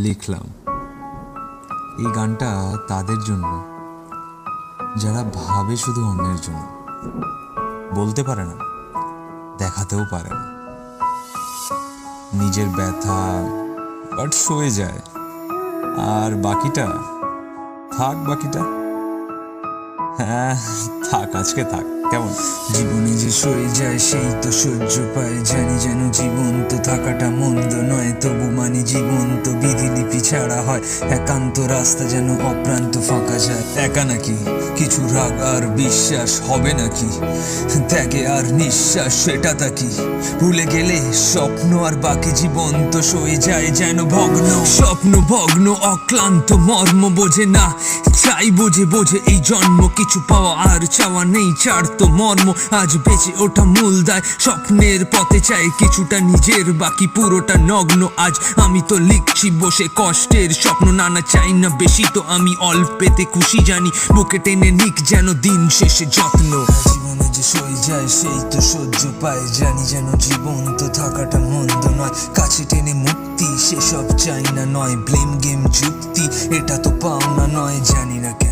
লিখলাম। এই গানটা তাদের জন্য যারা ভাবে শুধু অন্যের জন্য, বলতে পারে না, দেখাতেও পারে না নিজের ব্যথা, বাট সয়ে যায়। আর বাকিটা বাকিটা হ্যাঁ থাক, আজকে থাক। কেমন জীবনে যে সয়ে যায় সেই তো সহ্য পায়, জানি যেন জীবন্ত থাকাটা মন্দ নয়, তবু মানে জীবন্ত বিধিলিপি ছাড়া হয় একান্ত রাস্তা, যেন অপ্রান্ত ফাঁকা যায়। একা নাকি কিছু রাগ আর বিশ্বাস হবে নাকি, ত্যাগে আর নিঃশ্বাস সেটা তাকি, ভুলে গেলে স্বপ্ন আর বাকি জীবন তো সয়ে যায় যেন ভগ্ন। স্বপ্ন ভগ্ন অক্লান্ত মর্ম বোঝে না, চাই বোঝে বোঝে এই জন্ম, কিছু পাওয়া আর চাওয়া নেই, ছাড় তো মর্ম, আজ বেঁচে ওঠা মূল দায়, স্বপ্নের পথে চাই কিছুটা নিজের, বাকি পুরোটা নগ্ন। আজ আমি তো লিখছি বসে কষ্টের স্বপ্ন, নানা চাই না বেশি তো আমি অল্পেতে খুশি, জানি বুকে টেনে নিক যেন দিন শেষে যত্ন। জীবনে যে সয়ে যায় সেই তো সহ্য পায়, জানি যেন জীবন তো থাকাটা মন্দ নয়, কাছে টেনে মুক্তি সেসব চাই না, নয় ব্লেম গেম যুক্তি, এটা তো পাওনা নয়, জানি না কেন